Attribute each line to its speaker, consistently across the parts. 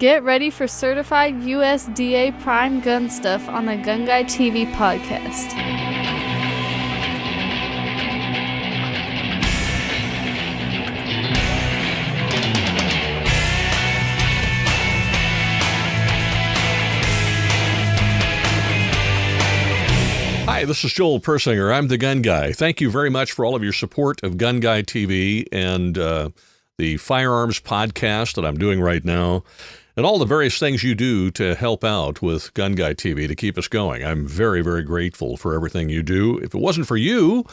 Speaker 1: Get ready for certified USDA prime gun stuff on the GunGuyTV podcast.
Speaker 2: Hi, this is Joel Persinger. I'm the Gun Guy. Thank you very much for all of your support of GunGuyTV and the Firearms podcast that I'm doing right now, and all the various things you do to help out with GunGuyTV to keep us going. I'm very, very grateful for everything you do. If it wasn't for you,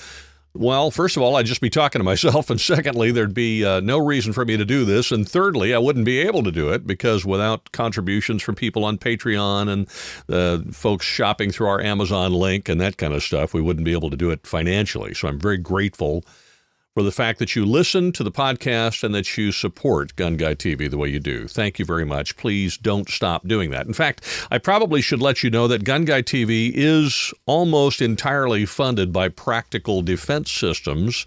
Speaker 2: well, first of all, I'd just be talking to myself, and secondly, there'd be no reason for me to do this, and thirdly, I wouldn't be able to do it because without contributions from people on Patreon and folks shopping through our Amazon link and that kind of stuff, we wouldn't be able to do it financially. So I'm very grateful for the fact that you listen to the podcast and that you support GunGuyTV the way you do. Thank you very much. Please don't stop doing that. In fact, I probably should let you know that GunGuyTV is almost entirely funded by Practical Defense Systems,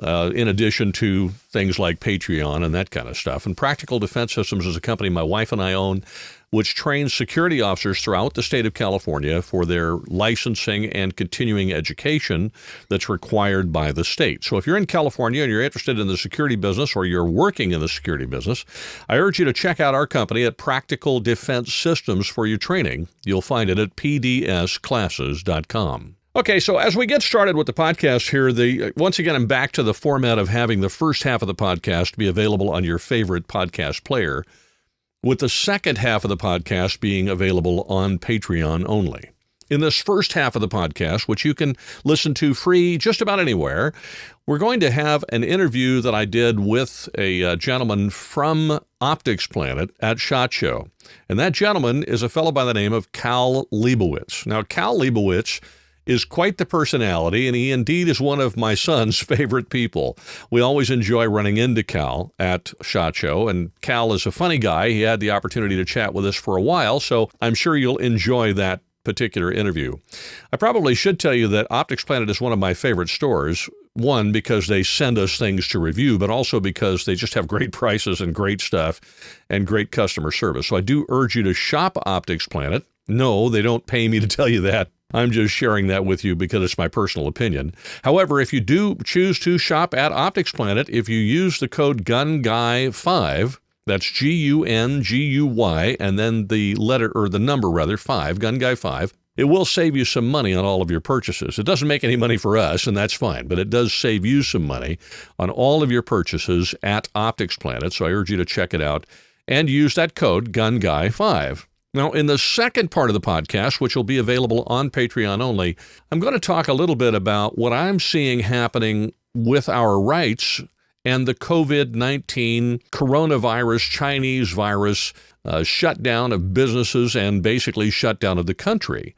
Speaker 2: in addition to things like Patreon and that kind of stuff. And Practical Defense Systems is a company my wife and I own, which trains security officers throughout the state of California for their licensing and continuing education that's required by the state. So if you're in California and you're interested in the security business or you're working in the security business, I urge you to check out our company at Practical Defense Systems for your training. You'll find it at pdsclasses.com. Okay, so as we get started with the podcast here, once again, I'm back to the format of having the first half of the podcast be available on your favorite podcast player, with the second half of the podcast being available on Patreon only. In this first half of the podcast, which you can listen to free just about anywhere, we're going to have an interview that I did with a gentleman from OpticsPlanet at SHOT Show. And that gentleman is a fellow by the name of Cal Leibovitz. Now, Cal Leibovitz is quite the personality, and he indeed is one of my son's favorite people. We always enjoy running into Cal at SHOT Show, and Cal is a funny guy. He had the opportunity to chat with us for a while, so I'm sure you'll enjoy that particular interview. I probably should tell you that OpticsPlanet is one of my favorite stores, one, because they send us things to review, but also because they just have great prices and great stuff and great customer service. So I do urge you to shop OpticsPlanet. No, they don't pay me to tell you that. I'm just sharing that with you because it's my personal opinion. However, if you do choose to shop at OpticsPlanet, if you use the code GunGuy5, that's GUNGUY, and then the number 5, GunGuy5, it will save you some money on all of your purchases. It doesn't make any money for us, and that's fine, but it does save you some money on all of your purchases at OpticsPlanet, so I urge you to check it out and use that code GunGuy5. Now, in the second part of the podcast, which will be available on Patreon only, I'm going to talk a little bit about what I'm seeing happening with our rights and the COVID-19 coronavirus, Chinese virus, shutdown of businesses and basically shutdown of the country.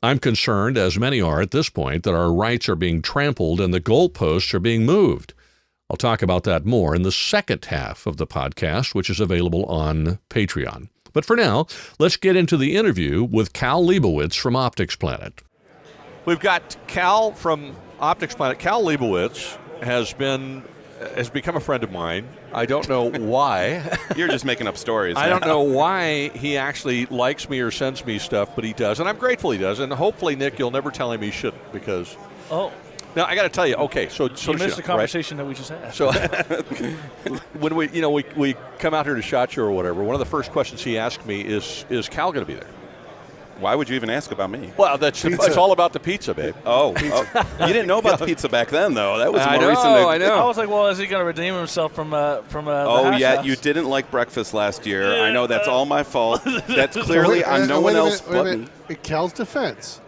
Speaker 2: I'm concerned, as many are at this point, that our rights are being trampled and the goalposts are being moved. I'll talk about that more in the second half of the podcast, which is available on Patreon. But for now, let's get into the interview with Cal Leibovitz from OpticsPlanet. We've got Cal from OpticsPlanet. Cal Leibovitz has become a friend of mine. I don't know why.
Speaker 3: You're just making up stories.
Speaker 2: I don't know why he actually likes me or sends me stuff, but he does. And I'm grateful he does. And hopefully, Nick, you'll never tell him he shouldn't because...
Speaker 4: Oh.
Speaker 2: Now, I got to tell you, okay, so
Speaker 4: you missed the conversation that we just had.
Speaker 2: So when we come out here to SHOT Show or whatever, one of the first questions he asked me is Cal going to be there?
Speaker 3: Why would you even ask about me?
Speaker 2: Well, it's all about the pizza, babe.
Speaker 3: Oh. You didn't know about the pizza back then, though. That was more recent.
Speaker 2: I know.
Speaker 4: I was like, well, is he going to redeem himself from the
Speaker 3: yeah,
Speaker 4: house?
Speaker 3: You didn't like breakfast last year. I know that's all my fault. That's clearly on no one else but me.
Speaker 5: In Cal's defense,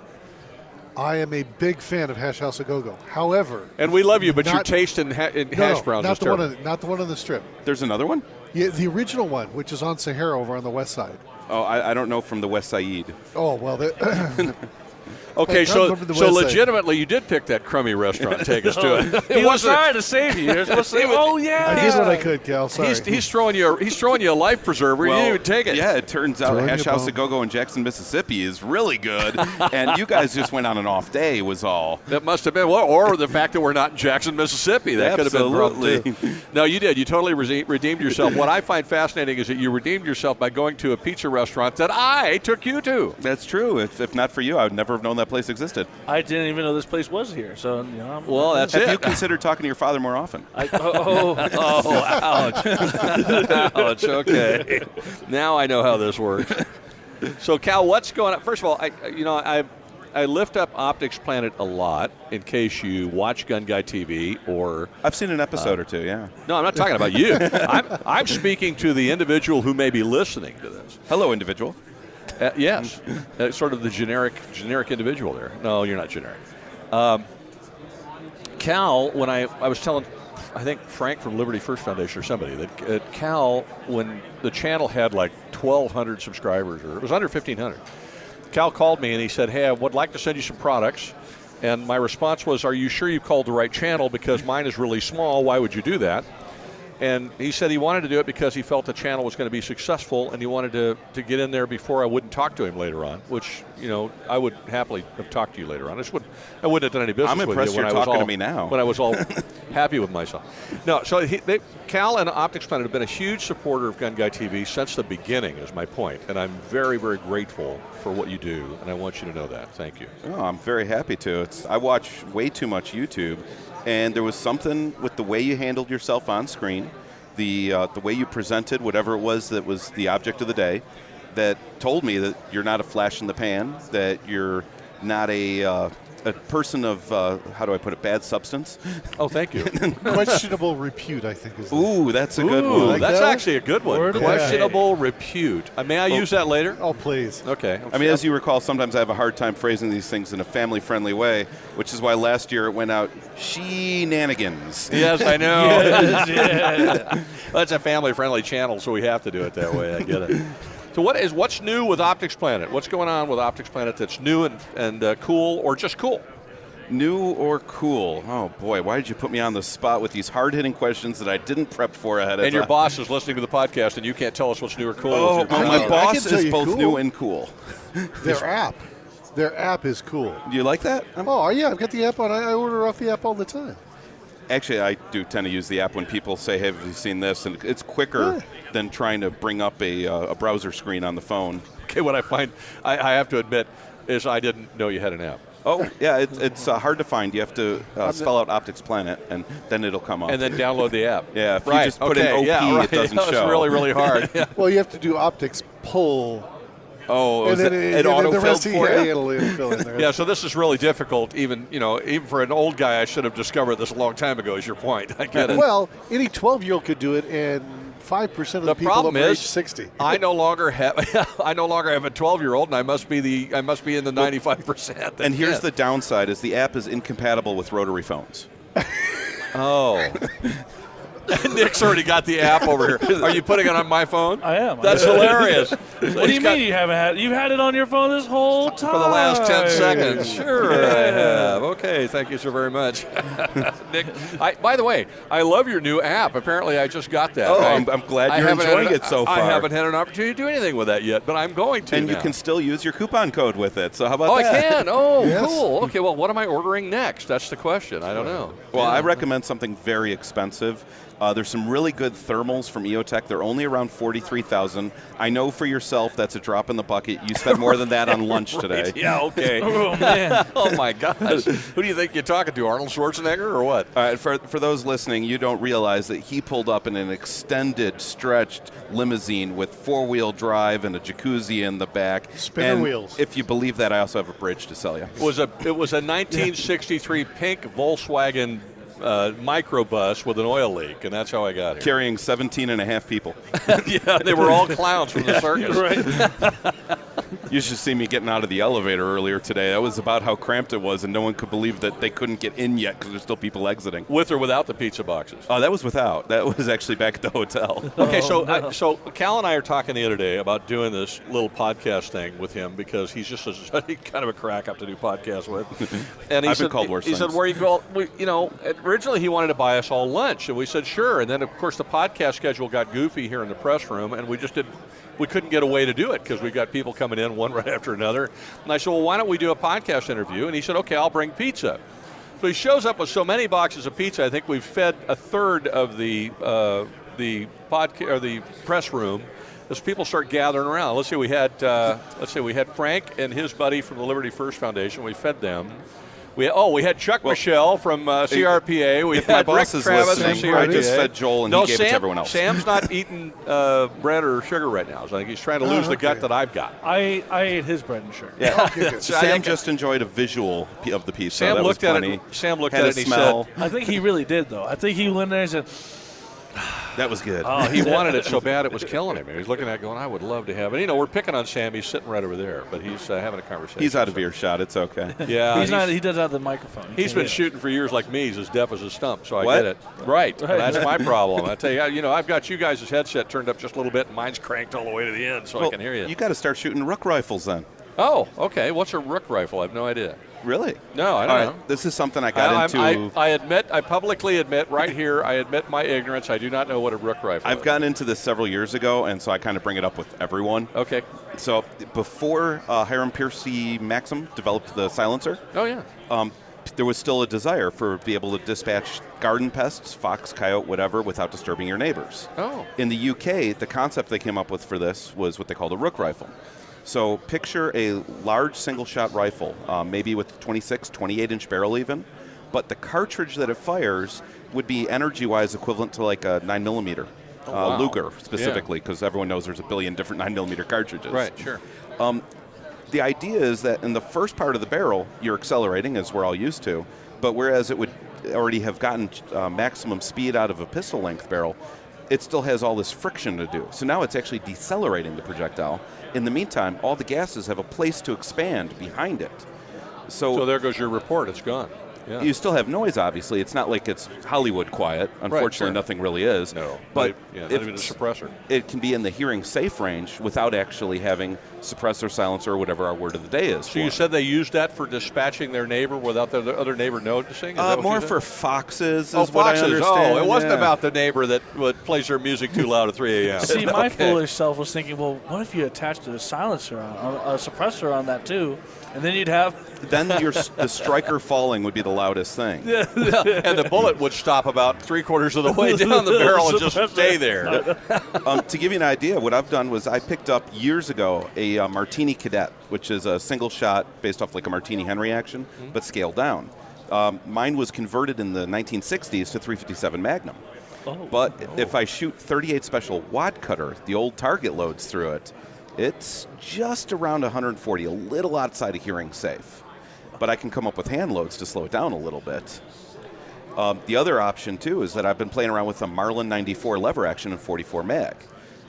Speaker 5: I am a big fan of Hash House A Go-Go. However,
Speaker 2: and we love you, but your taste in hash browns is terrible.
Speaker 5: Not the one on the strip.
Speaker 3: There's another one?
Speaker 5: Yeah, the original one, which is on Sahara over on the west side.
Speaker 3: Oh, I don't know from the West Side.
Speaker 5: Oh, well,
Speaker 2: Okay,
Speaker 5: Come
Speaker 2: so
Speaker 5: from the website.
Speaker 2: legitimately, you did pick that crummy restaurant and take us to it.
Speaker 4: He was trying to save you. You're supposed to say, oh, yeah.
Speaker 5: I did what I could, Cal. Sorry.
Speaker 2: He's throwing you a life preserver. You didn't even take it.
Speaker 3: Yeah, it turns out
Speaker 5: Throwing
Speaker 3: Hash
Speaker 5: your
Speaker 3: House
Speaker 5: bone.
Speaker 3: A Go-Go in Jackson, Mississippi is really good, and you guys just went on an off day was all.
Speaker 2: That must have been, or the fact that we're not in Jackson, Mississippi. That could have been the problem, too. No, you did. You totally redeemed yourself. What I find fascinating is that you redeemed yourself by going to a pizza restaurant that I took you to.
Speaker 3: That's true. If not for you, I would never have known that place existed.
Speaker 4: I didn't even know this place was here. So, you know,
Speaker 2: Well, that's
Speaker 3: Have
Speaker 2: it.
Speaker 3: you considered talking to your father more often?
Speaker 2: ouch. Ouch, okay. Now I know how this works. So, Cal, what's going on? First of all, I lift up OpticsPlanet a lot in case you watch GunGuyTV or...
Speaker 3: I've seen an episode or two, yeah.
Speaker 2: No, I'm not talking about you. I'm speaking to the individual who may be listening to this.
Speaker 3: Hello, individual.
Speaker 2: Yes, sort of the generic individual there. No, you're not generic. Cal, when I was telling, I think Frank from Liberty First Foundation or somebody, that Cal, when the channel had like 1,200 subscribers, or it was under 1,500, Cal called me and he said, hey, I would like to send you some products. And my response was, are you sure you called the right channel? Because mine is really small. Why would you do that? And he said he wanted to do it because he felt the channel was going to be successful, and he wanted to get in there before I wouldn't talk to him later on, which, I would happily have talked to you later on. I wouldn't have done any business
Speaker 3: I'm
Speaker 2: with
Speaker 3: impressed
Speaker 2: you when
Speaker 3: you're
Speaker 2: I was
Speaker 3: talking
Speaker 2: all,
Speaker 3: to me now.
Speaker 2: when I was all happy with myself. No, so Cal and OpticsPlanet have been a huge supporter of GunGuyTV since the beginning, is my point, and I'm very, very grateful for what you do, and I want you to know that. Thank you.
Speaker 3: Oh, I'm very happy to. I watch way too much YouTube, and there was something with the way you handled yourself on screen, the way you presented whatever it was that was the object of the day, that told me that you're not a flash in the pan, that you're not a person of, how do I put it, bad substance.
Speaker 2: Oh, thank you.
Speaker 5: Questionable repute, I think, is
Speaker 3: Ooh, that's a good one.
Speaker 5: like
Speaker 2: That's
Speaker 5: that one?
Speaker 2: actually a good one.
Speaker 4: Word of the
Speaker 2: Questionable repute. May I use that later?
Speaker 5: Oh, please.
Speaker 2: Okay.
Speaker 3: I mean, as you recall, sometimes I have a hard time phrasing these things in a family-friendly way, which is why last year it went out, shenanigans.
Speaker 2: Yes, I know.
Speaker 4: Yes, yeah.
Speaker 2: Well, it's a family-friendly channel, so we have to do it that way. I get it. So what's new with OpticsPlanet? What's going on with OpticsPlanet that's new and cool, or just cool?
Speaker 3: New or cool? Oh, boy, why did you put me on the spot with these hard-hitting questions that I didn't prep for ahead of time?
Speaker 2: And your boss is listening to the podcast, and you can't tell us what's new or cool.
Speaker 3: Oh,
Speaker 2: with your
Speaker 3: my
Speaker 2: boss.
Speaker 5: I
Speaker 3: boss
Speaker 5: can tell
Speaker 3: is
Speaker 5: you
Speaker 3: both
Speaker 5: cool.
Speaker 3: new and cool.
Speaker 5: Their app is cool.
Speaker 3: Do you like that?
Speaker 5: Oh, yeah, I've got the app on. I order off the app all the time.
Speaker 3: Actually, I do tend to use the app when people say, hey, have you seen this? And it's quicker than trying to bring up a browser screen on the phone.
Speaker 2: Okay, what I find, I have to admit, is I didn't know you had an app.
Speaker 3: Oh, yeah, it's hard to find. You have to spell out OpticsPlanet, and then it'll come up.
Speaker 2: And then download the app.
Speaker 3: Yeah, if you
Speaker 2: right.
Speaker 3: just put in OP,
Speaker 2: right.
Speaker 3: it doesn't
Speaker 2: It's
Speaker 3: show.
Speaker 2: really, really hard. Yeah.
Speaker 5: Well, you have to do optics pull.
Speaker 3: Oh,
Speaker 5: And then
Speaker 3: it
Speaker 5: the
Speaker 3: auto-filled
Speaker 5: rest,
Speaker 3: for
Speaker 5: yeah,
Speaker 3: you?
Speaker 5: it'll fill in there.
Speaker 2: Yeah, so this is really difficult. Even for an old guy, I should have discovered this a long time ago. Is your point? I get it.
Speaker 5: Well, any 12-year-old could do it, and 5% of the people
Speaker 2: problem
Speaker 5: over
Speaker 2: is,
Speaker 5: age 60.
Speaker 2: I no longer have a 12-year-old, and I must be in the 95%.
Speaker 3: And here's the downside: is the app is incompatible with rotary phones.
Speaker 2: Oh. Nick's already got the app over here. Are you putting it on my phone?
Speaker 4: I am.
Speaker 2: That's hilarious.
Speaker 4: What do you mean you haven't had? You've had it on your phone this whole time.
Speaker 2: For the last 10 seconds. Sure, I have. Okay, thank you so very much. Nick, by the way, I love your new app. Apparently, I just got that.
Speaker 3: Oh, I'm glad you're enjoying it so far.
Speaker 2: I haven't had an opportunity to do anything with that yet, but I'm going to
Speaker 3: And
Speaker 2: now.
Speaker 3: you can still use your coupon code with it. So how about
Speaker 2: Oh,
Speaker 3: that?
Speaker 2: I can? Oh,
Speaker 5: Yes.
Speaker 2: cool. Okay, well, what am I ordering next? That's the question. I don't know.
Speaker 3: Well, I recommend something very expensive. There's some really good thermals from EOTech. They're only around $43,000. I know for yourself that's a drop in the bucket. You spent more than that on lunch today.
Speaker 2: Yeah, okay.
Speaker 4: Oh man.
Speaker 2: Oh, my gosh. Who do you think you're talking to, Arnold Schwarzenegger or what?
Speaker 3: All right, for those listening, you don't realize that he pulled up in an extended, stretched limousine with four-wheel drive and a jacuzzi in the back.
Speaker 5: Spinner
Speaker 3: And
Speaker 5: wheels.
Speaker 3: If you believe that, I also have a bridge to sell you.
Speaker 2: It was a 1963 pink Volkswagen microbus with an oil leak, and that's how I got here.
Speaker 3: Carrying 17 and a half people.
Speaker 2: Yeah, they were all clowns from the circus.
Speaker 4: Right.
Speaker 3: You should see me getting out of the elevator earlier today. That was about how cramped it was, and no one could believe that they couldn't get in yet because there's still people exiting.
Speaker 2: With or without the pizza boxes?
Speaker 3: Oh, that was without. That was actually back at the hotel.
Speaker 2: Okay, so Cal and I are talking the other day about doing this little podcast thing with him because he's just kind of a crack up to do podcasts with. And
Speaker 3: I've been called worse
Speaker 2: He said,
Speaker 3: things.
Speaker 2: where you go? Originally he wanted to buy us all lunch, and we said sure. And then of course the podcast schedule got goofy here in the press room, and we couldn't get a way to do it because we've got people coming in one right after another. And I said, well, why don't we do a podcast interview? And he said, okay, I'll bring pizza. So he shows up with so many boxes of pizza. I think we've fed a third of the podcast or the press room as people start gathering around. Let's say we had Frank and his buddy from the Liberty First Foundation. We fed them. We had Chuck Michelle from CRPA. We
Speaker 3: If my
Speaker 2: had Rick
Speaker 3: boss is
Speaker 2: Travis from
Speaker 3: listening,
Speaker 2: CRPA.
Speaker 3: I just fed Joel and he gave it to everyone else.
Speaker 2: Sam's not eating bread or sugar right now. So I think he's trying to lose the gut that I've got.
Speaker 4: I ate his bread and sugar.
Speaker 3: Yeah.
Speaker 5: Okay, good.
Speaker 3: Sam just enjoyed a visual of the pizza.
Speaker 2: Sam
Speaker 3: that
Speaker 2: looked
Speaker 3: was
Speaker 2: at
Speaker 3: plenty.
Speaker 2: it. Sam looked
Speaker 3: Had
Speaker 2: at it
Speaker 3: a
Speaker 2: and he
Speaker 3: smell.
Speaker 2: said,
Speaker 4: I think he really did, though. I think he went there and said,
Speaker 3: That was good.
Speaker 2: "Oh, he wanted it so bad it was killing him." He was looking at it going, "I would love to have it." We're picking on Sam. He's sitting right over there, but he's having a conversation.
Speaker 3: He's out of earshot. It's okay.
Speaker 2: Yeah,
Speaker 4: he's not. He does have the microphone. He
Speaker 2: He's
Speaker 4: can't
Speaker 2: been
Speaker 4: hear.
Speaker 2: shooting for years like me. He's as deaf as a stump, so I
Speaker 3: What?
Speaker 2: get it. Right. That's my problem. I tell you, I've got you guys' headset turned up just a little bit, and mine's cranked all the way to the end, so I can hear you.
Speaker 3: You got to start shooting Rook rifles then.
Speaker 2: Oh, okay. What's a Rook rifle? I have no idea.
Speaker 3: Really?
Speaker 2: No, I
Speaker 3: All
Speaker 2: don't
Speaker 3: right.
Speaker 2: know.
Speaker 3: This is something I got into.
Speaker 2: I publicly admit right here, I admit my ignorance. I do not know what a Rook rifle is.
Speaker 3: I've gotten into this several years ago, and so I kind of bring it up with everyone.
Speaker 2: Okay.
Speaker 3: So before Hiram Piercy Maxim developed the silencer,
Speaker 2: Oh, yeah.
Speaker 3: there was still a desire for be able to dispatch garden pests, fox, coyote, whatever, without disturbing your neighbors.
Speaker 2: Oh.
Speaker 3: In the UK, the concept they came up with for this was what they called a Rook rifle. So picture a large single-shot rifle, maybe with 26, 28-inch barrel even, but the cartridge that it fires would be energy-wise equivalent to like a 9mm
Speaker 2: wow.
Speaker 3: Luger specifically, because everyone knows there's a billion different 9mm cartridges.
Speaker 2: Right, sure.
Speaker 3: The idea is that in the first part of the barrel, you're accelerating, as we're all used to, but whereas it would already have gotten maximum speed out of a pistol-length barrel, it still has all this friction to do. So now it's actually decelerating the projectile. In the meantime, all the gases have a place to expand behind it.
Speaker 2: So there goes your report. It's gone. Yeah.
Speaker 3: You still have noise, obviously. It's not like it's Hollywood quiet. Unfortunately,
Speaker 2: sure.
Speaker 3: Nothing really is.
Speaker 2: No.
Speaker 3: But
Speaker 2: not even a suppressor.
Speaker 3: it can be in the hearing safe range without actually having suppressor, silencer, or whatever our word of the day is.
Speaker 2: So you said they used that for dispatching their neighbor without the other neighbor noticing? Is that what
Speaker 3: more
Speaker 2: you said?
Speaker 3: for foxes.
Speaker 2: Oh,
Speaker 3: is what I
Speaker 2: foxes.
Speaker 3: understand.
Speaker 2: It wasn't
Speaker 3: yeah.
Speaker 2: about the neighbor that plays their music too loud at 3 a.m.
Speaker 4: See, my
Speaker 2: Okay.
Speaker 4: foolish self was thinking, well, what if you attached a silencer on a suppressor on that too, and then you'd have
Speaker 3: Then the striker falling would be the loudest thing.
Speaker 2: And the bullet would stop about 3/4 of the way down the barrel and just stay there.
Speaker 3: To give you an idea, what I've done was I picked up years ago a Martini Cadet, which is a single shot based off like a Martini Henry action, but scaled down. Mine was converted in the 1960s to 357 Magnum. But if I shoot 38 Special Wad Cutter, the old target loads through it, it's just around 140, a little outside of hearing safe. But I can come up with hand loads to slow it down a little bit. The other option, too, is that I've been playing around with a Marlin 94 lever action and 44 mag.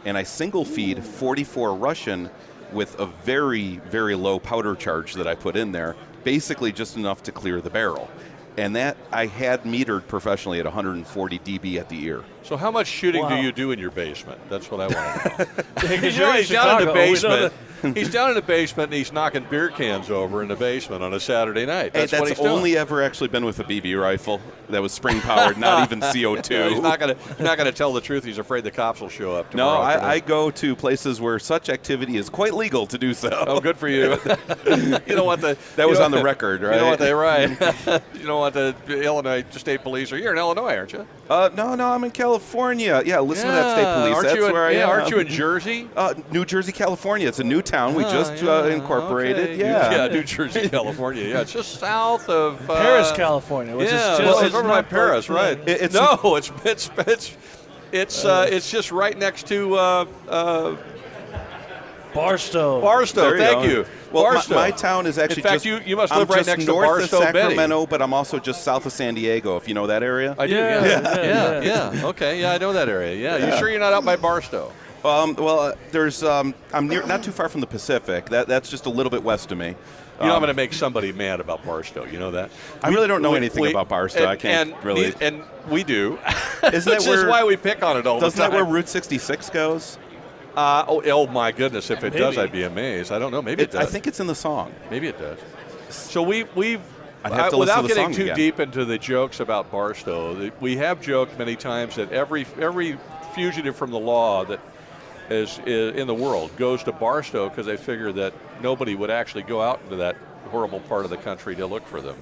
Speaker 3: And I single feed 44 Russian with a very, very low powder charge that I put in there, basically just enough to clear the barrel. And that I had metered professionally at 140 dB at the ear.
Speaker 2: So how much shooting do
Speaker 4: Wow.
Speaker 2: you do in your basement? That's what I want to know.
Speaker 4: Because
Speaker 2: He's down in the basement. He's down in the basement and he's knocking beer cans over in the basement on a Saturday night.
Speaker 3: Hey,
Speaker 2: That's what he's doing.
Speaker 3: only ever actually been with a BB rifle that was spring powered, not even CO2.
Speaker 2: Yeah, he's not going to tell the truth. He's afraid the cops will show up
Speaker 3: No,
Speaker 2: tomorrow.
Speaker 3: I go to places where such activity is quite legal to do so.
Speaker 2: Oh, good for you. You know what the
Speaker 3: That was on the record, right?
Speaker 2: You know what they write. You know what the Illinois State Police are. You're in Illinois, aren't you?
Speaker 3: No, I'm in California. Yeah, listen to that state police.
Speaker 2: Aren't
Speaker 3: That's
Speaker 2: you in,
Speaker 3: where I am.
Speaker 2: Aren't you in Jersey?
Speaker 3: New Jersey, California. It's a new town. We just incorporated.
Speaker 2: Okay.
Speaker 3: Yeah.
Speaker 2: New Jersey, California. Yeah, it's just south of
Speaker 4: Paris, California, which is
Speaker 2: yeah,
Speaker 4: just
Speaker 2: well,
Speaker 4: it's
Speaker 2: it's over by
Speaker 4: not
Speaker 2: Paris,
Speaker 4: like-
Speaker 2: right? It's just right next to
Speaker 4: Barstow.
Speaker 2: Barstow.
Speaker 3: There
Speaker 2: Thank
Speaker 3: go.
Speaker 2: you.
Speaker 3: Well,
Speaker 2: Barstow.
Speaker 3: my town is actually
Speaker 2: In fact,
Speaker 3: just.
Speaker 2: you must
Speaker 3: I'm
Speaker 2: live right
Speaker 3: just
Speaker 2: next to
Speaker 3: north
Speaker 2: Barstow,
Speaker 3: of Sacramento,
Speaker 2: Betty.
Speaker 3: but I'm also just south of San Diego. If you know that area.
Speaker 2: I do.
Speaker 4: Yeah,
Speaker 2: Yeah. Okay. Yeah, I know that area. Yeah. You sure you're not out by Barstow?
Speaker 3: There's I'm not too far from the Pacific. That's just a little bit west of me.
Speaker 2: You know, I'm going to make somebody mad about Barstow. You know that?
Speaker 3: I really don't know anything about Barstow. I can't really.
Speaker 2: And we do.
Speaker 3: Isn't that
Speaker 2: Which is why we pick on it all the time.
Speaker 3: Doesn't that where Route 66 goes?
Speaker 2: Oh my goodness! If it does, I'd be amazed. I don't know. Maybe it does.
Speaker 3: I think it's in the song.
Speaker 2: Maybe it does. So we've
Speaker 3: I'd have to listen
Speaker 2: without
Speaker 3: to the
Speaker 2: getting
Speaker 3: song
Speaker 2: too
Speaker 3: again.
Speaker 2: deep into the jokes about Barstow, we have joked many times that every fugitive from the law that is in the world goes to Barstow because they figure that nobody would actually go out into that horrible part of the country to look for them.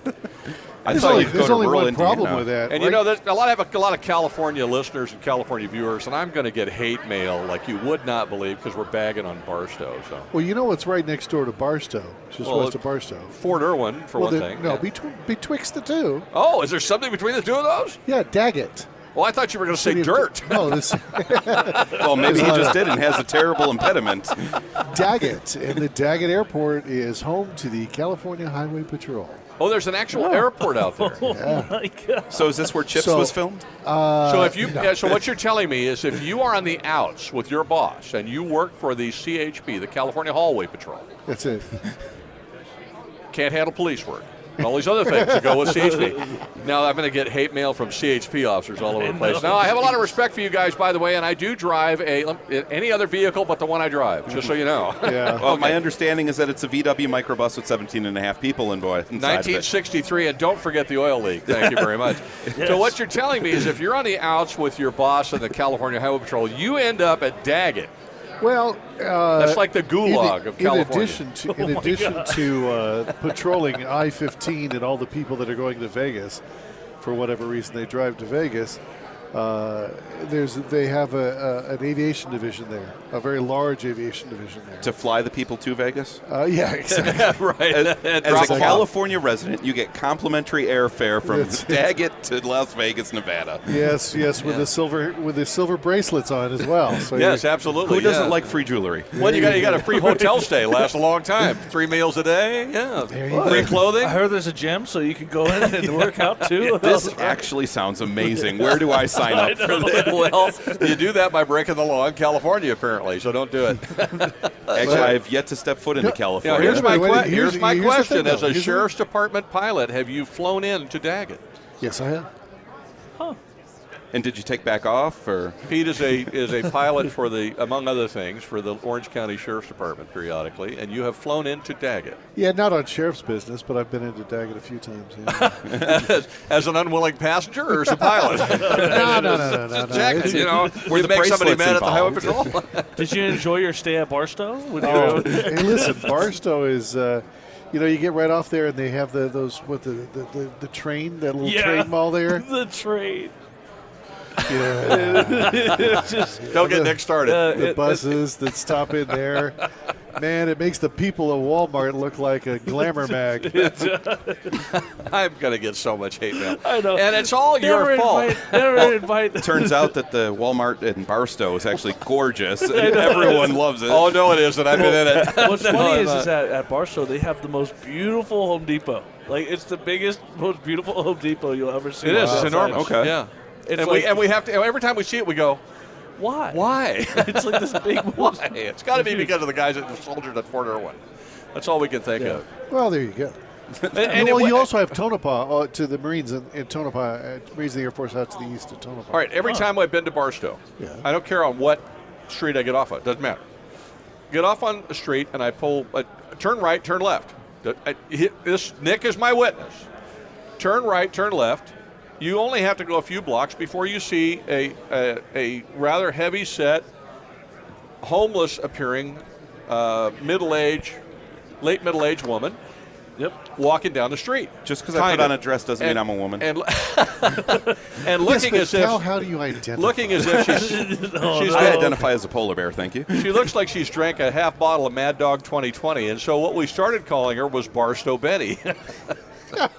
Speaker 3: I thought you'd go
Speaker 5: There's
Speaker 3: to
Speaker 5: only
Speaker 3: rural
Speaker 5: one problem
Speaker 3: Indiana.
Speaker 5: with that.
Speaker 2: And
Speaker 5: right?
Speaker 2: you know, there's a lot of California listeners and California viewers, and I'm going to get hate mail like you would not believe because we're bagging on Barstow. So
Speaker 5: Well, you know what's right next door to Barstow, just west of Barstow.
Speaker 2: Fort Irwin, for one thing.
Speaker 5: No,
Speaker 2: Yeah.
Speaker 5: betwixt the two.
Speaker 2: Oh, is there something between the two of those?
Speaker 5: Yeah, Daggett.
Speaker 2: Well, I thought you were going to say
Speaker 5: City of-
Speaker 2: dirt.
Speaker 5: No, this
Speaker 3: Well, maybe he just did and has a terrible impediment.
Speaker 5: Daggett, and the Daggett Airport is home to the California Highway Patrol.
Speaker 2: Oh, there's an actual airport out there.
Speaker 5: Yeah.
Speaker 4: My God.
Speaker 3: So is this where Chips
Speaker 5: So-
Speaker 3: was filmed?
Speaker 2: So if you, so what you're telling me is, if you are on the outs with your boss and you work for the CHP, the California Hallway Patrol,
Speaker 5: That's it.
Speaker 2: can't handle police work, and all these other things that go with CHP. Now I'm going to get hate mail from CHP officers all over the place. Now I have a lot of respect for you guys, by the way, and I do drive any other vehicle but the one I drive, just so you know.
Speaker 5: Yeah.
Speaker 3: Well, my understanding is that it's a VW microbus with 17 and a half people inside of it.
Speaker 2: 1963, and don't forget the oil leak. Thank you very much. So what you're telling me is, if you're on the outs with your boss in the California Highway Patrol, you end up at Daggett.
Speaker 5: Well,
Speaker 2: That's like the gulag of California.
Speaker 5: In addition to patrolling I-15 and all the people that are going to Vegas, for whatever reason they drive to Vegas, they have an aviation division there, a very large aviation division there.
Speaker 3: To fly the people to Vegas?
Speaker 5: Yeah, exactly.
Speaker 2: Right.
Speaker 3: As a California resident, you get complimentary airfare from Daggett to Las Vegas, Nevada.
Speaker 5: Yes, with the silver bracelets on as well. So
Speaker 2: Yes, absolutely.
Speaker 3: Who doesn't
Speaker 2: yeah.
Speaker 3: like free jewelry?
Speaker 2: Well, you got a free hotel stay, lasts a long time. 3 meals a day, yeah. Free clothing.
Speaker 4: I heard there's a gym, so you can go in and work out too.
Speaker 3: This actually sounds amazing. Where do I sign up for this?
Speaker 2: Well, you do that by breaking the law in California, apparently. So don't do it.
Speaker 3: Actually, I have yet to step foot into
Speaker 2: Now,
Speaker 3: California.
Speaker 2: here's my,
Speaker 5: Here's
Speaker 2: here's my
Speaker 5: the thing,
Speaker 2: question:
Speaker 5: though.
Speaker 2: as a
Speaker 5: Here's the-
Speaker 2: sheriff's department pilot, have you flown in to Daggett?
Speaker 5: Yes, I have.
Speaker 3: And did you take back off, or?
Speaker 2: Pete is a pilot for the, among other things, for the Orange County Sheriff's Department periodically, and you have flown into Daggett
Speaker 5: Yeah, not on sheriff's business, but I've been into Daggett a few times. Yeah.
Speaker 2: as an unwilling passenger or as a pilot.
Speaker 5: No.
Speaker 2: Just checking, you know,
Speaker 3: Were
Speaker 2: you
Speaker 3: the
Speaker 2: make somebody
Speaker 3: bracelets
Speaker 2: mad at the Highway
Speaker 3: involved?
Speaker 2: Patrol.
Speaker 4: Did you enjoy your stay at Barstow?
Speaker 5: Oh, hey, listen, Barstow is, you get right off there and they have the train, that little train mall there.
Speaker 4: The train.
Speaker 5: Yeah.
Speaker 2: Don't get Nick started.
Speaker 5: The buses that stop in there. Man, it makes the people of Walmart look like a glamour mag.
Speaker 2: I'm going to get so much hate mail.
Speaker 4: I know.
Speaker 2: And it's all your fault.
Speaker 4: Never invite.
Speaker 3: Turns out that the Walmart in Barstow is actually gorgeous, and everyone loves it.
Speaker 2: Oh, no, it isn't. I've been in it.
Speaker 4: What's funny is at Barstow they have the most beautiful Home Depot. Like, it's the biggest, most beautiful Home Depot you'll ever see.
Speaker 2: It is. It's
Speaker 4: outside.
Speaker 2: enormous.
Speaker 3: Okay.
Speaker 2: Yeah.
Speaker 4: It's
Speaker 2: And we have to, every time we see it, we go,
Speaker 4: Why?
Speaker 2: why?
Speaker 4: It's like this big
Speaker 2: Why? It's got to be because of the guys that the soldiers at Fort Irwin. That's all we can think of.
Speaker 5: Well, there you go.
Speaker 2: And
Speaker 5: You also have Tonopah to the Marines in Tonopah, Marines of the Air Force out to the east of Tonopah.
Speaker 2: All right, every time I've been to Barstow,
Speaker 5: Yeah.
Speaker 2: I don't care on what street I get off on. Doesn't matter. Get off on the street and I pull, turn right, turn left. Nick is my witness. Turn right, turn left. You only have to go a few blocks before you see a rather heavy-set, homeless-appearing, late middle-aged woman.
Speaker 4: Yep.
Speaker 2: Walking down the street.
Speaker 3: Just because I put on a dress doesn't mean I'm a woman.
Speaker 2: And looking
Speaker 5: Yes,
Speaker 2: as if
Speaker 5: how do you identify?
Speaker 2: looking as if she's
Speaker 3: I identify as a polar bear, thank you.
Speaker 2: she looks like she's drank a half bottle of Mad Dog 2020, and so what we started calling her was Barstow Betty.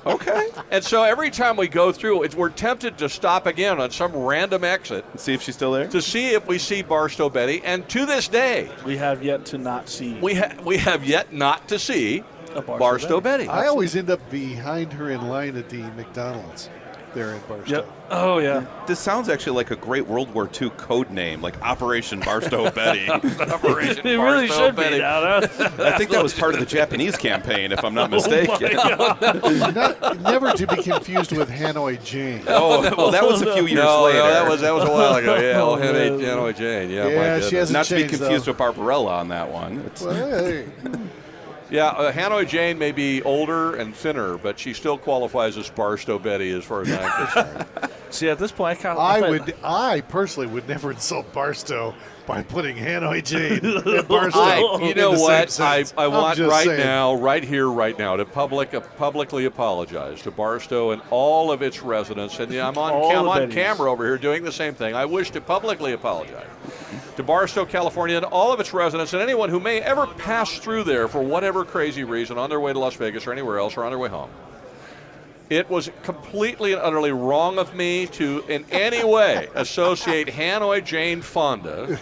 Speaker 3: Okay.
Speaker 2: And so every time we go through, we're tempted to stop again on some random exit
Speaker 3: See if she's still there.
Speaker 2: to see if we see Barstow Betty. And to this day,
Speaker 4: We have yet to not see.
Speaker 2: we have yet not to see
Speaker 4: A Barstow
Speaker 2: Barstow Betty.
Speaker 5: I always end up behind her in line at the McDonald's. there in Barstow.
Speaker 4: Yep. Oh, yeah.
Speaker 3: This sounds actually like a great World War II code name, like Operation Barstow Betty.
Speaker 4: It really should be now.
Speaker 3: I think that was part of the Japanese campaign, if I'm not mistaken.
Speaker 5: Never to be confused with Hanoi Jane.
Speaker 3: Oh, well, that was a few years later.
Speaker 2: No, that was a while ago. Yeah, Hanoi Jane. Yeah,
Speaker 5: Yeah, she hasn't
Speaker 3: Not to be
Speaker 5: changed,
Speaker 3: confused
Speaker 5: though.
Speaker 3: with Barbarella on that one. It's,
Speaker 5: Well, hey.
Speaker 2: Yeah, Hanoi Jane may be older and thinner, but she still qualifies as Barstow Betty as far as I'm concerned.
Speaker 4: See, at this point,
Speaker 5: I personally would never insult Barstow by putting Hanoi Jane and Barstow.
Speaker 2: You
Speaker 5: in
Speaker 2: know
Speaker 5: the same
Speaker 2: what?
Speaker 5: sentence.
Speaker 2: I want
Speaker 5: just
Speaker 2: right
Speaker 5: saying.
Speaker 2: now, right here, right now, to publicly apologize to Barstow and all of its residents. And I'm on camera over here doing the same thing. I wish to publicly apologize to Barstow, California, and all of its residents, and anyone who may ever pass through there for whatever crazy reason on their way to Las Vegas or anywhere else or on their way home. It was completely and utterly wrong of me to in any way associate Hanoi Jane Fonda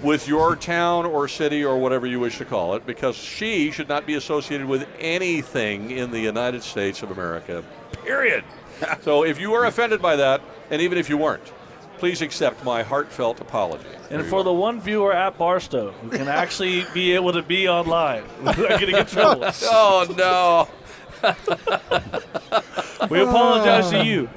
Speaker 2: with your town or city or whatever you wish to call it, because she should not be associated with anything in the United States of America, period. So if you are offended by that, and even if you weren't, please accept my heartfelt apology.
Speaker 4: And for the one viewer at Barstow who can actually be able to be online without getting in trouble,
Speaker 2: Oh, no.
Speaker 4: we apologize to you.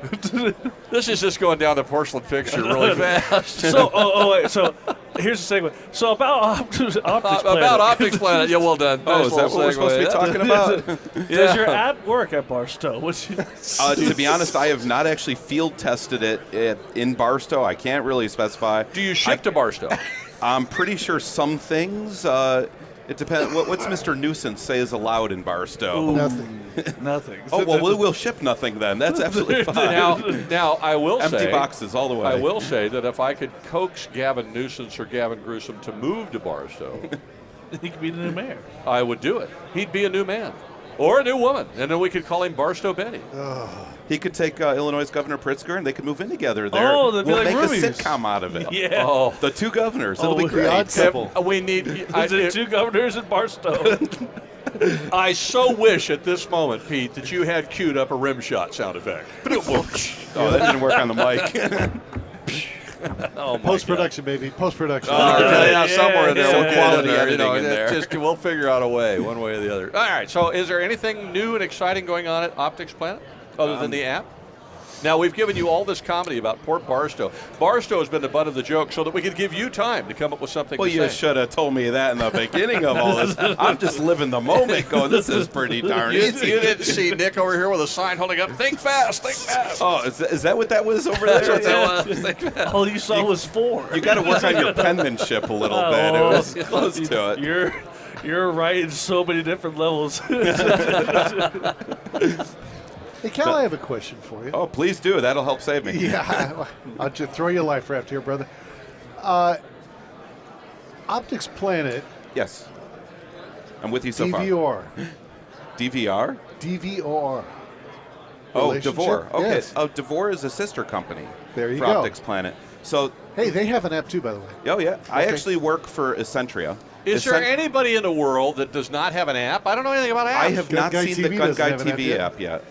Speaker 2: This is just going down the porcelain fixture really fast.
Speaker 4: So, wait. So, here's the segue. So, about OpticsPlanet.
Speaker 2: About OpticsPlanet. Yeah, well done.
Speaker 3: oh, is that what we're supposed to be talking about?
Speaker 4: Does your app work at Barstow?
Speaker 3: To be honest, I have not actually field tested it in Barstow. I can't really specify.
Speaker 2: Do you ship to Barstow?
Speaker 3: I'm pretty sure some things. It depends. What's Mr. Nuisance say is allowed in Barstow?
Speaker 5: Nothing.
Speaker 4: Nothing.
Speaker 3: Oh, well, we'll ship nothing then. That's absolutely fine.
Speaker 2: Now I will
Speaker 3: Empty
Speaker 2: say,
Speaker 3: boxes all the way.
Speaker 2: I will say that if I could coax Gavin Nuisance or Gavin Gruesome to move to Barstow,
Speaker 4: He could be the new mayor.
Speaker 2: I would do it. He'd be a new man. Or a new woman. And then we could call him Barstow Betty.
Speaker 3: He could take Illinois' Governor Pritzker, and they could move in together. There,
Speaker 4: Oh, they'd be
Speaker 3: we'll
Speaker 4: like
Speaker 3: make
Speaker 4: roomies.
Speaker 3: a sitcom out of it.
Speaker 4: Yeah.
Speaker 2: Oh,
Speaker 3: The two governors. It'll
Speaker 4: Oh,
Speaker 3: be great.
Speaker 5: The odd couple.
Speaker 2: we need.
Speaker 4: Is it two governors in Barstow?
Speaker 2: I so wish at this moment, Pete, that you had queued up a rim shot sound effect.
Speaker 3: Oh, that didn't work on the mic.
Speaker 2: Oh, my
Speaker 5: Post-production, baby. Post-production.
Speaker 2: Yeah, somewhere in there.
Speaker 3: Some
Speaker 2: We'll get
Speaker 3: quality
Speaker 2: it in there.
Speaker 3: editing in there.
Speaker 2: We'll figure out a way, one way or the other. All right. So, is there anything new and exciting going on at OpticsPlanet other than the app? Now, we've given you all this comedy about Port Barstow. Barstow has been the butt of the joke so that we could give you time to come up with something
Speaker 3: Well,
Speaker 2: to
Speaker 3: you
Speaker 2: say.
Speaker 3: should have told me that in the beginning of all this. I'm just living the moment going, this is pretty darn
Speaker 2: You
Speaker 3: easy.
Speaker 2: didn't see Nick over here with a sign holding up, think fast, think fast.
Speaker 3: Oh, is that what that was over there?
Speaker 2: That's what that was. Think fast.
Speaker 4: All you saw was four.
Speaker 3: You got to work on your penmanship a little bit. It was close to it.
Speaker 4: You're right in so many different levels.
Speaker 5: Hey, Cal, I have a question for you.
Speaker 3: Oh, please do. That'll help save me.
Speaker 5: Yeah, I'll just throw you a life raft here, brother. OpticsPlanet,
Speaker 3: Yes. I'm with you so far.
Speaker 5: DVR.
Speaker 3: DVR?
Speaker 5: DVR.
Speaker 3: Oh,
Speaker 5: Relationship?
Speaker 3: DeVore. Okay.
Speaker 5: Yes.
Speaker 3: Oh, DeVore is a sister company
Speaker 5: There you
Speaker 3: for
Speaker 5: go.
Speaker 3: OpticsPlanet. So,
Speaker 5: Hey, they have an app too, by the way.
Speaker 3: oh, yeah. I
Speaker 5: Okay.
Speaker 3: actually work for Essentria.
Speaker 2: Is there anybody in the world that does not have an app? I don't know anything about apps.
Speaker 3: I have not
Speaker 5: GunGuy
Speaker 3: seen the
Speaker 5: TV doesn't have an
Speaker 3: GunGuy TV
Speaker 5: app
Speaker 3: app yet.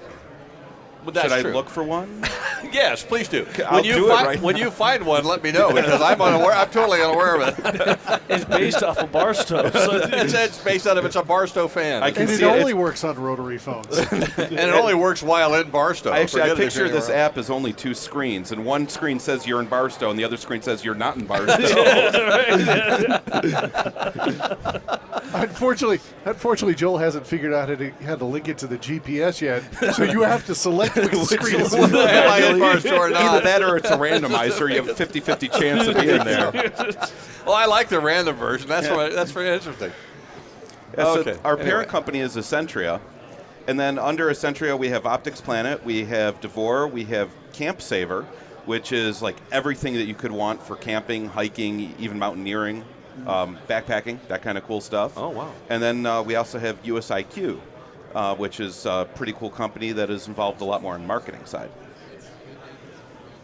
Speaker 2: But that's
Speaker 3: Should I
Speaker 2: true.
Speaker 3: look for one?
Speaker 2: Yes, please do.
Speaker 3: I'll do it right
Speaker 2: when
Speaker 3: now.
Speaker 2: you find one, let me know because I'm unaware. I'm totally unaware of it.
Speaker 4: It's based off of Barstow. So
Speaker 2: It's based out of it's a Barstow fan,
Speaker 3: I can
Speaker 5: And it
Speaker 3: see
Speaker 5: only
Speaker 3: it.
Speaker 5: works on rotary phones.
Speaker 2: and it only works while in Barstow.
Speaker 3: I
Speaker 2: Forget it if
Speaker 3: picture
Speaker 2: you're
Speaker 3: this
Speaker 2: anywhere
Speaker 3: app as only two screens, and one screen says you're in Barstow, and the other screen says you're not in Barstow.
Speaker 5: Unfortunately, Joel hasn't figured out how to link it to the GPS yet, so you have to select which screen is
Speaker 2: else. Am I in Barstow or
Speaker 3: Either
Speaker 2: not?
Speaker 3: that or it's a randomizer. You have a 50-50 chance of being there.
Speaker 2: Well, I like the random version. That's very interesting.
Speaker 3: Yeah, so
Speaker 2: Okay.
Speaker 3: our
Speaker 2: Anyway.
Speaker 3: parent company is Essentria, and then under Essentria we have OpticsPlanet, we have DeVore, we have Camp Saver, which is like everything that you could want for camping, hiking, even mountaineering, backpacking, that kind of cool stuff.
Speaker 2: Oh, wow.
Speaker 3: And then we also have USIQ, which is a pretty cool company that is involved a lot more in marketing side.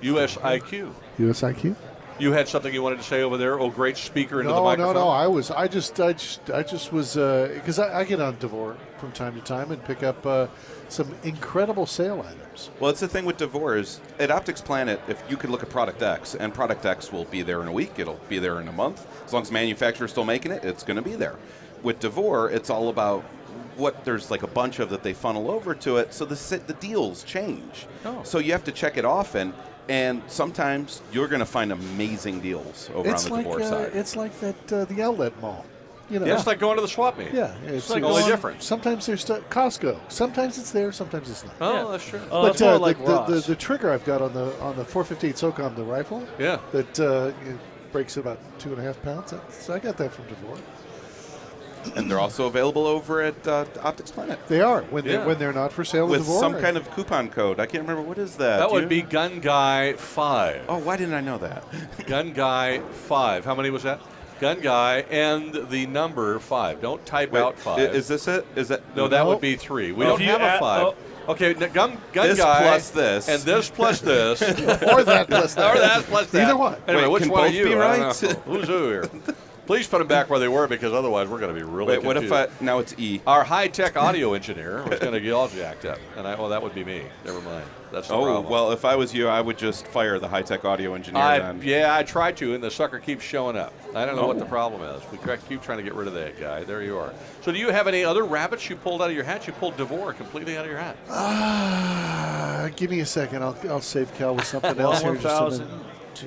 Speaker 2: USIQ.
Speaker 5: USIQ?
Speaker 2: You had something you wanted to say over there? Oh, great speaker into the
Speaker 5: No,
Speaker 2: microphone.
Speaker 5: no. I just was because I get on Devore from time to time and pick up some incredible sale items.
Speaker 3: Well, it's the thing with Devore is at OpticsPlanet, if you could look at Product X, and Product X will be there in a week, it'll be there in a month. As long as the manufacturer's still making it, it's going to be there. With Devore, it's all about what there's like a bunch of that they funnel over to it, so the deals change.
Speaker 2: Oh.
Speaker 3: So you have to check it often, and sometimes you're going to find amazing deals over on the Devore side.
Speaker 5: It's like that the outlet mall. You know,
Speaker 2: It's like going to the swap meet.
Speaker 5: yeah, it's
Speaker 2: like only different.
Speaker 5: Sometimes there's Costco. Sometimes it's there. Sometimes it's not.
Speaker 2: Oh,
Speaker 4: Yeah.
Speaker 2: that's true.
Speaker 4: Oh,
Speaker 5: But
Speaker 4: it's more like Ross.
Speaker 5: the trigger I've got on the 458 SOCOM, the rifle,
Speaker 2: Yeah.
Speaker 5: that it breaks about 2.5 pounds. So I got that from Devore.
Speaker 3: And they're also available over at OpticsPlanet
Speaker 5: They are when
Speaker 2: Yeah.
Speaker 5: they're not for sale
Speaker 3: with
Speaker 5: Devore.
Speaker 3: some kind of coupon code. I can't remember, what is that?
Speaker 2: That
Speaker 3: Do
Speaker 2: would
Speaker 3: you?
Speaker 2: be GunGuy 5.
Speaker 3: Oh, why didn't I know that?
Speaker 2: GunGuy 5. How many was that? GunGuy and the number 5. Don't type
Speaker 3: Wait,
Speaker 2: out 5.
Speaker 3: Is this it? Is that
Speaker 2: No, that
Speaker 5: No.
Speaker 2: would be 3. We
Speaker 4: Oh.
Speaker 2: don't
Speaker 4: If you
Speaker 2: have a
Speaker 4: add-
Speaker 2: 5. Okay, GunGuy.
Speaker 3: This plus this.
Speaker 2: And this plus this.
Speaker 5: or that plus that.
Speaker 2: Or that plus that.
Speaker 5: Either one.
Speaker 2: Anyway,
Speaker 3: Wait,
Speaker 2: which
Speaker 3: can
Speaker 2: one are
Speaker 3: both
Speaker 2: you?
Speaker 3: be
Speaker 2: I don't
Speaker 3: right?
Speaker 2: know. Who's who here? Please put them back where they were, because otherwise we're going to be really
Speaker 3: Wait, what if
Speaker 2: confused.
Speaker 3: now it's E?
Speaker 2: Our high-tech audio engineer was going to get all jacked up. And that would be me. Never mind. That's the
Speaker 3: Oh,
Speaker 2: problem.
Speaker 3: well, if I was you, I would just fire the high-tech audio engineer then.
Speaker 2: Yeah, I tried to, and the sucker keeps showing up. I don't know what the
Speaker 3: Oh.
Speaker 2: problem is. We keep trying to get rid of that guy. There you are. So do you have any other rabbits you pulled out of your hat? You pulled Devore completely out of your hat.
Speaker 5: Give me a second. I'll save Cal with something else here. Just a
Speaker 4: 1,000.
Speaker 5: minute.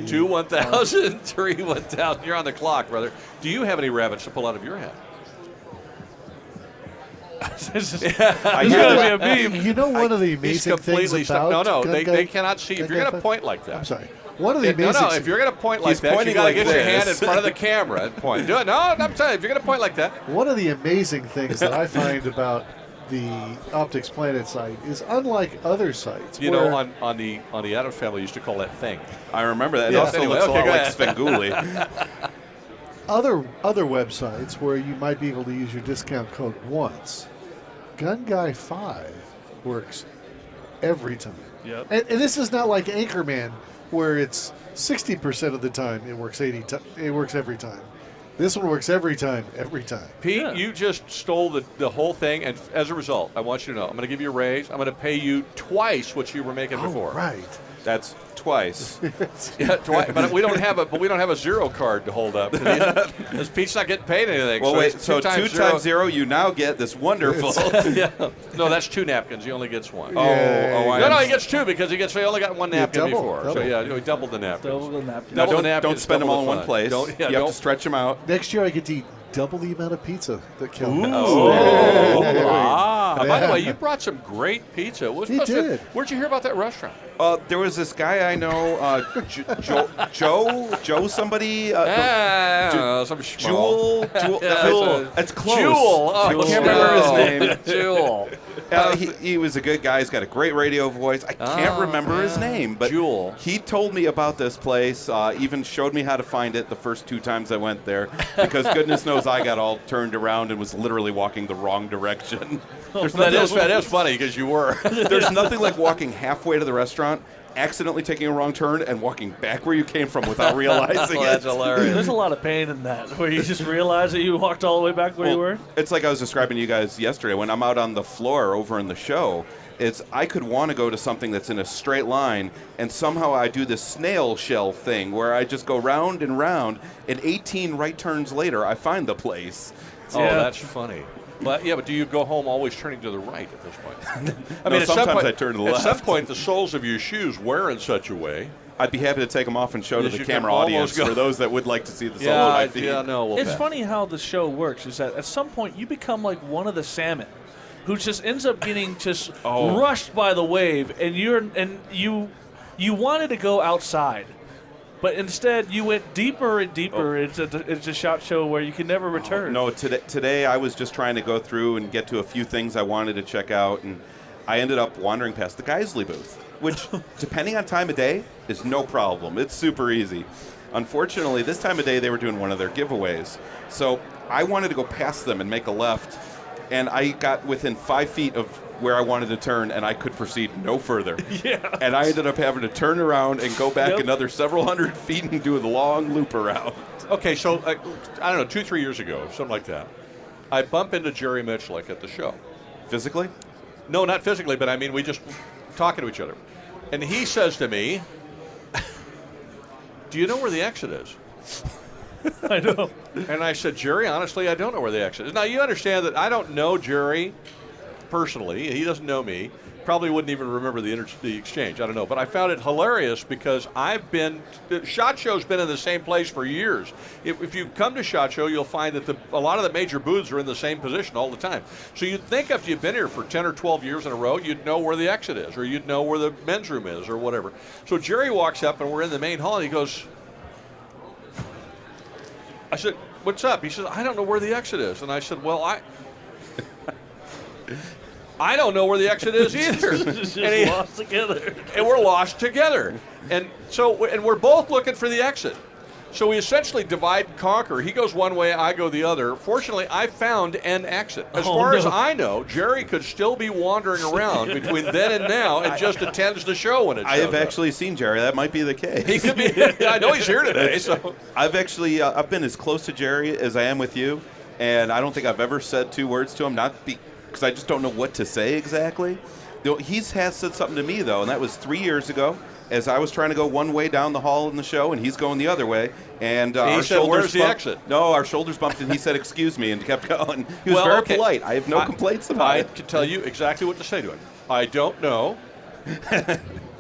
Speaker 2: 2 1,000, 3 1,000. You're on the clock, brother. Do you have any rabbits to pull out of your hat?
Speaker 4: This is
Speaker 3: I
Speaker 4: going
Speaker 3: hear
Speaker 4: to be a meme.
Speaker 5: You know, one of the
Speaker 2: He's
Speaker 5: amazing things
Speaker 2: completely
Speaker 5: about
Speaker 2: stuck. No,
Speaker 5: GunGuy-
Speaker 2: they cannot see. If you're
Speaker 5: GunGuy
Speaker 2: going to
Speaker 5: five-
Speaker 2: point like that.
Speaker 5: I'm sorry. One of the
Speaker 2: No,
Speaker 5: amazing.
Speaker 2: if you're going to point like
Speaker 3: He's
Speaker 2: that, you
Speaker 3: pointing
Speaker 2: got to
Speaker 3: like
Speaker 2: get your hand in
Speaker 3: this.
Speaker 2: front of the camera and point. Do it. No, I'm telling you, if you're going to point like that.
Speaker 5: One of the amazing things that I find about the OpticsPlanet site is, unlike other sites,
Speaker 2: You
Speaker 5: where
Speaker 2: know, on the Addams Family used to call that thing.
Speaker 3: I remember that. It
Speaker 5: Yeah.
Speaker 3: also
Speaker 2: Anyway,
Speaker 3: looks
Speaker 2: okay,
Speaker 3: a
Speaker 2: go
Speaker 3: lot
Speaker 2: ahead.
Speaker 3: like Svengoolie.
Speaker 5: other websites where you might be able to use your discount code once, GunGuy 5 works every time.
Speaker 4: Yep.
Speaker 5: And this is not like Anchorman, where it's 60% of the time it works it works every time. This one works every time.
Speaker 2: Pete,
Speaker 4: Yeah.
Speaker 2: you just stole the whole thing, and as a result, I want you to know, I'm going to give you a raise. I'm going to pay you twice what you were making before.
Speaker 5: Right.
Speaker 3: That's twice.
Speaker 2: Yeah, twice. But we don't have a zero card to hold up. Because Pete's not getting paid anything.
Speaker 3: Well,
Speaker 2: so
Speaker 3: wait,
Speaker 2: it's
Speaker 3: so
Speaker 2: 2
Speaker 3: 2 times 0, you now get this wonderful.
Speaker 2: Yeah. No, that's 2 napkins. He only gets 1.
Speaker 3: I
Speaker 2: No,
Speaker 3: am-
Speaker 2: he gets 2 because he only got 1
Speaker 5: Yeah,
Speaker 2: napkin
Speaker 5: double,
Speaker 2: before. So
Speaker 5: double.
Speaker 2: yeah, he doubled the napkins.
Speaker 4: Double the napkin.
Speaker 3: Now,
Speaker 2: Double the
Speaker 3: don't
Speaker 2: napkins,
Speaker 3: spend them
Speaker 2: double
Speaker 3: all in
Speaker 2: the
Speaker 3: one
Speaker 2: fun.
Speaker 3: place.
Speaker 2: Don't- yeah,
Speaker 3: you have
Speaker 2: don't-
Speaker 3: to stretch them out.
Speaker 5: Next year I get to eat double the amount of pizza that Cal has.
Speaker 2: By the way, you brought some great pizza. It was
Speaker 5: He
Speaker 2: supposed to-
Speaker 5: did.
Speaker 2: Where'd you hear about that restaurant?
Speaker 3: There was this guy I know, Joe somebody.
Speaker 2: Some schmo.
Speaker 3: Jewel. It's close.
Speaker 2: Jewel. Oh,
Speaker 3: I can't remember his name.
Speaker 2: Jewel.
Speaker 3: He was a good guy. He's got a great radio voice. I can't remember his name, but
Speaker 2: Jewel.
Speaker 3: he told me about this place, even showed me how to find it the first 2 times I went there, because goodness knows I got all turned around and was literally walking the wrong direction. There's
Speaker 2: That
Speaker 3: nothing,
Speaker 2: is funny because you were.
Speaker 3: there's nothing like walking halfway to the restaurant, accidentally taking a wrong turn, and walking back where you came from without realizing
Speaker 2: Oh, that's
Speaker 3: it.
Speaker 2: hilarious.
Speaker 4: There's a lot of pain in that, where you just realize that you walked all the way back where you were.
Speaker 3: It's like I was describing to you guys yesterday when I'm out on the floor over in the show. It's I could want to go to something that's in a straight line, and somehow I do this snail shell thing where I just go round and round, and 18 right turns later, I find the place.
Speaker 2: Oh,
Speaker 4: Yeah.
Speaker 2: that's funny. But do you go home always turning to the right at this point? I
Speaker 3: No,
Speaker 2: at some
Speaker 3: sometimes
Speaker 2: point,
Speaker 3: I turn to the
Speaker 2: At some
Speaker 3: left.
Speaker 2: point, the soles of your shoes wear in such a way.
Speaker 3: I'd be happy to take them off and show to
Speaker 2: Yes,
Speaker 3: the
Speaker 2: you can
Speaker 3: camera
Speaker 2: almost
Speaker 3: audience
Speaker 2: go-
Speaker 3: for those that would like to see the soles of my feet.
Speaker 2: no.
Speaker 4: It's funny how the show works. Is that at some point you become like one of the salmon, who just ends up getting just rushed by the wave, and you wanted to go outside, but instead you went deeper and deeper. It's a shot show where you can never return.
Speaker 3: No, today I was just trying to go through and get to a few things I wanted to check out, and I ended up wandering past the Geisley booth, which, depending on time of day, is no problem. It's super easy. Unfortunately, this time of day they were doing one of their giveaways, so I wanted to go past them and make a left, and I got within 5 feet of where I wanted to turn, and I could proceed no further.
Speaker 4: Yeah.
Speaker 3: And I ended up having to turn around and go back another several hundred feet and do the long loop around.
Speaker 2: Okay, so I don't know, 2-3 years ago, something like that, I bump into Jerry Mitchlick at the show.
Speaker 3: Physically?
Speaker 2: No, not physically, but I mean, we just talking to each other. And he says to me, do you know where the exit is?
Speaker 4: I know.
Speaker 2: And I said, Jerry, honestly, I don't know where the exit is. Now, you understand that I don't know Jerry personally. He doesn't know me. Probably wouldn't even remember the exchange. I don't know. But I found it hilarious because SHOT Show's been in the same place for years. If you come to SHOT Show, you'll find that a lot of the major booths are in the same position all the time. So you'd think if you've been here for 10 or 12 years in a row, you'd know where the exit is, or you'd know where the men's room is, or whatever. So Jerry walks up, and we're in the main hall, and he goes, I said, what's up? He said, I don't know where the exit is. And I said, well, I don't know where the exit is either.
Speaker 4: Just lost together.
Speaker 2: And we're lost together. And we're both looking for the exit. So we essentially divide and conquer. He goes one way, I go the other. Fortunately, I found an exit. As far as I know, Jerry could still be wandering around between then and now and just attends the show when it shows
Speaker 3: I have
Speaker 2: up.
Speaker 3: actually seen Jerry. That might be the case.
Speaker 2: He could be. I know he's here today. So
Speaker 3: I've actually I've been as close to Jerry as I am with you, and I don't think I've ever said 2 words to him. Because I just don't know what to say exactly. He has said something to me, though, and that was 3 years ago as I was trying to go one way down the hall in the show, and he's going the other way. And
Speaker 2: he said, where's the exit?
Speaker 3: No, our shoulders bumped, and he said, excuse me, and kept going. He was very polite. I have no complaints about it.
Speaker 2: I can tell you exactly what to say to him. I don't know.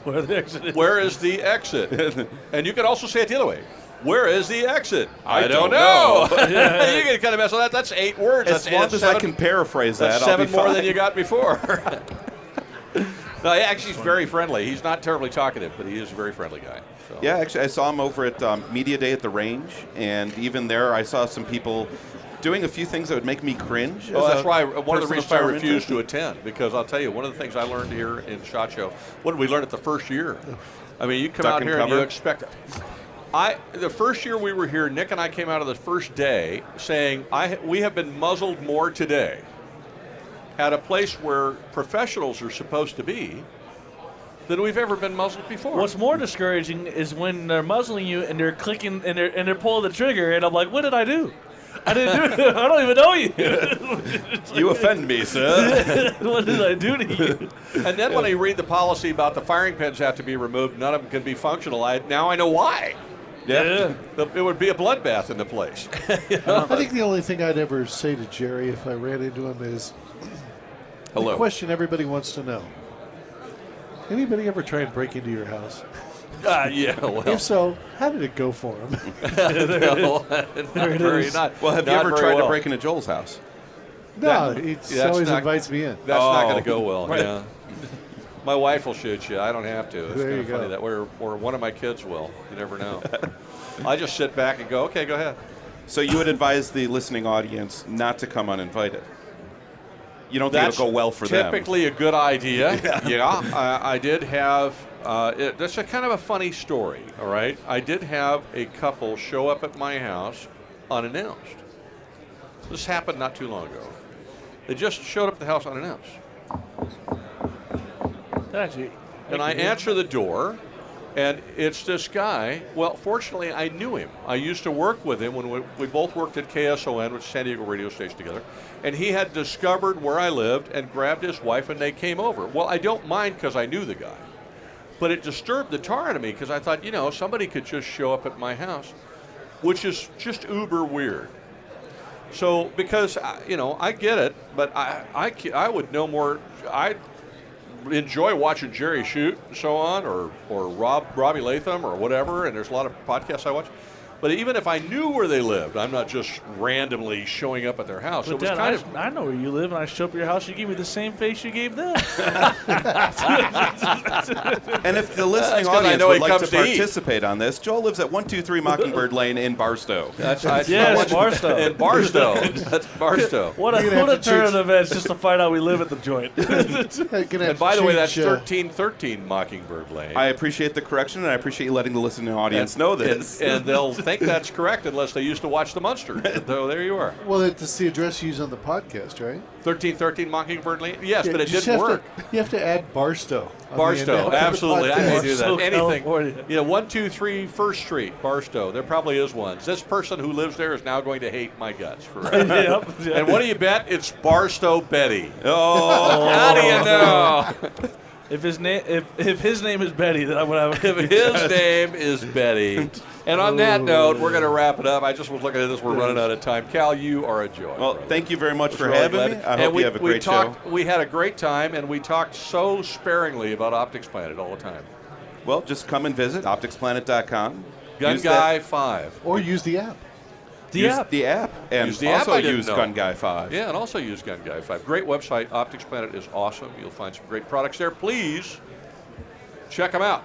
Speaker 4: Where the exit is.
Speaker 2: Where is the exit? And you can also say it the other way. Where is the exit?
Speaker 3: I don't know.
Speaker 2: You can kind of mess with that. That's 8 words.
Speaker 3: As long as I can paraphrase that,
Speaker 2: that's
Speaker 3: I'll be
Speaker 2: 7 more
Speaker 3: fine.
Speaker 2: than you got before. No, actually, he's very friendly. He's not terribly talkative, but he is a very friendly guy. So.
Speaker 3: Yeah, actually, I saw him over at Media Day at the Range, and even there I saw some people doing a few things that would make me cringe.
Speaker 2: Oh, that's why one of the reasons I refused to attend, because I'll tell you, one of the things I learned here in SHOT Show, what did we learn at the first year? I mean, you come out here and you expect... The first year we were here, Nick and I came out of the first day saying, we have been muzzled more today at a place where professionals are supposed to be than we've ever been muzzled before.
Speaker 4: What's more discouraging is when they're muzzling you and they're clicking and they're pulling the trigger, and I'm like, what did I do? I didn't do it. I don't even know you.
Speaker 3: You offend me, sir.
Speaker 4: What did I do to you?
Speaker 2: And then when I read the policy about the firing pins have to be removed, none of them can be functional, now I know why.
Speaker 4: Yeah.
Speaker 2: It would be a bloodbath in the place.
Speaker 5: I think the only thing I'd ever say to Jerry if I ran into him is
Speaker 2: Hello.
Speaker 5: the question everybody wants to know. Anybody ever try and break into your house?
Speaker 2: Yeah, well.
Speaker 5: If so, how did it go for him?
Speaker 2: Well,
Speaker 3: Have you ever tried to break into Joel's house?
Speaker 5: No, he always invites me in.
Speaker 2: That's not going to go well, yeah. My wife will shoot you. I don't have to. It's
Speaker 5: There
Speaker 2: kind
Speaker 5: you
Speaker 2: of funny
Speaker 5: go.
Speaker 2: that, or one of my kids will. You never know. I just sit back and go, okay, go ahead.
Speaker 3: So you would advise the listening audience not to come uninvited? You don't think it'll go well for them?
Speaker 2: Typically a good idea. Yeah. I did have, that's a kind of a funny story, all right? I did have a couple show up at my house unannounced. This happened not too long ago. They just showed up at the house unannounced.
Speaker 4: Actually,
Speaker 2: And I answer the door, and it's this guy. Well, fortunately, I knew him. I used to work with him when we both worked at KSON, which is San Diego radio station, together. And he had discovered where I lived and grabbed his wife, and they came over. Well, I don't mind because I knew the guy. But it disturbed the tar out of me because I thought, somebody could just show up at my house, which is just uber weird. So, because, I get it, but I would know more. I enjoy watching Jerry shoot and so on, or Robbie Latham or whatever, and there's a lot of podcasts I watch. But even if I knew where they lived, I'm not just randomly showing up at their house.
Speaker 4: But
Speaker 2: it was
Speaker 4: Dad,
Speaker 2: kind of.
Speaker 4: I know where you live, and I show up at your house, you give me the same face you gave them.
Speaker 3: And if the listening audience would like to participate on this, Joel lives at 123 Mockingbird Lane in Barstow.
Speaker 2: That's
Speaker 4: Barstow.
Speaker 2: In Barstow. That's Barstow.
Speaker 4: What a turn of events just to find out we live at the joint.
Speaker 2: And by the way, that's 1313 Mockingbird Lane.
Speaker 3: I appreciate the correction, and I appreciate you letting the listening audience know this.
Speaker 2: And they'll think that's correct, unless they used to watch the Munster. So there you are.
Speaker 5: Well, that's the address you use on the podcast, right?
Speaker 2: 1313 Mockingbird Lane. Yes,
Speaker 5: Yeah,
Speaker 2: but it
Speaker 5: you just
Speaker 2: didn't
Speaker 5: have
Speaker 2: work.
Speaker 5: You have to add Barstow. on the
Speaker 2: Barstow,
Speaker 5: end of the
Speaker 2: absolutely. I
Speaker 5: podcast.
Speaker 2: may do that.
Speaker 4: Barstow,
Speaker 2: Anything.
Speaker 4: California.
Speaker 2: 123 First Street, Barstow. There probably is one. This person who lives there is now going to hate my guts forever.
Speaker 4: Yep.
Speaker 2: And what do you bet? It's Barstow Betty.
Speaker 3: Oh,
Speaker 2: How do you know?
Speaker 4: If his name is Betty, then I would have.
Speaker 2: If his name is Betty. And on that note, we're going to wrap it up. I just was looking at this. We're running out of time. Cal, you are a joy.
Speaker 3: well,
Speaker 2: brother.
Speaker 3: thank you very much for
Speaker 2: Really
Speaker 3: having
Speaker 2: glad.
Speaker 3: me. I
Speaker 2: And
Speaker 3: hope
Speaker 2: we,
Speaker 3: you have a
Speaker 2: we
Speaker 3: great
Speaker 2: talked,
Speaker 3: show.
Speaker 2: We had a great time, and we talked so sparingly about OpticsPlanet all the time.
Speaker 3: Well, just come and visit OpticsPlanet.com. Use
Speaker 2: GunGuy 5.
Speaker 5: Or use the app.
Speaker 3: use the app, and
Speaker 2: Use the app,
Speaker 3: also
Speaker 2: I didn't
Speaker 3: use
Speaker 2: know.
Speaker 3: GunGuy 5.
Speaker 2: Yeah, and also use GunGuy 5. Great website. OpticsPlanet is awesome. You'll find some great products there. Please check them out.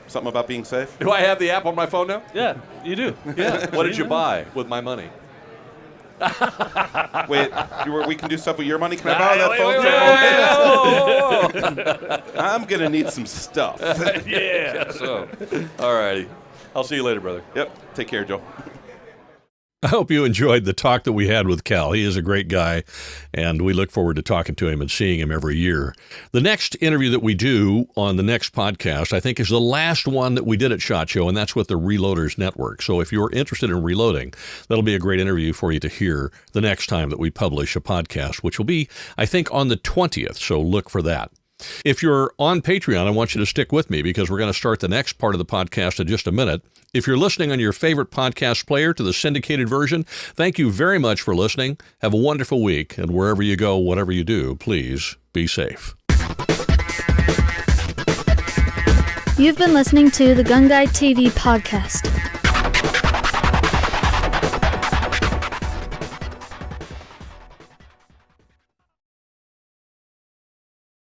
Speaker 3: Something about being safe.
Speaker 2: Do I have the app on my phone now?
Speaker 4: Yeah, you do.
Speaker 2: Yeah. What did you buy with my money?
Speaker 3: Wait, we can do stuff with your money? Can I borrow that phone?
Speaker 2: Wait.
Speaker 3: I'm going to need some stuff.
Speaker 2: Yeah. So, all righty. I'll see you later, brother.
Speaker 3: Yep. Take care, Joe.
Speaker 2: I hope you enjoyed the talk that we had with Cal. He is a great guy, and we look forward to talking to him and seeing him every year. The next interview that we do on the next podcast, I think, is the last one that we did at SHOT Show, and that's with the Reloaders Network. So if you're interested in reloading, that'll be a great interview for you to hear the next time that we publish a podcast, which will be, I think, on the 20th. So look for that. If you're on Patreon, I want you to stick with me because we're going to start the next part of the podcast in just a minute. If you're listening on your favorite podcast player to the syndicated version, thank you very much for listening. Have a wonderful week, and wherever you go, whatever you do, please be safe.
Speaker 6: You've been listening to the GunGuy TV podcast.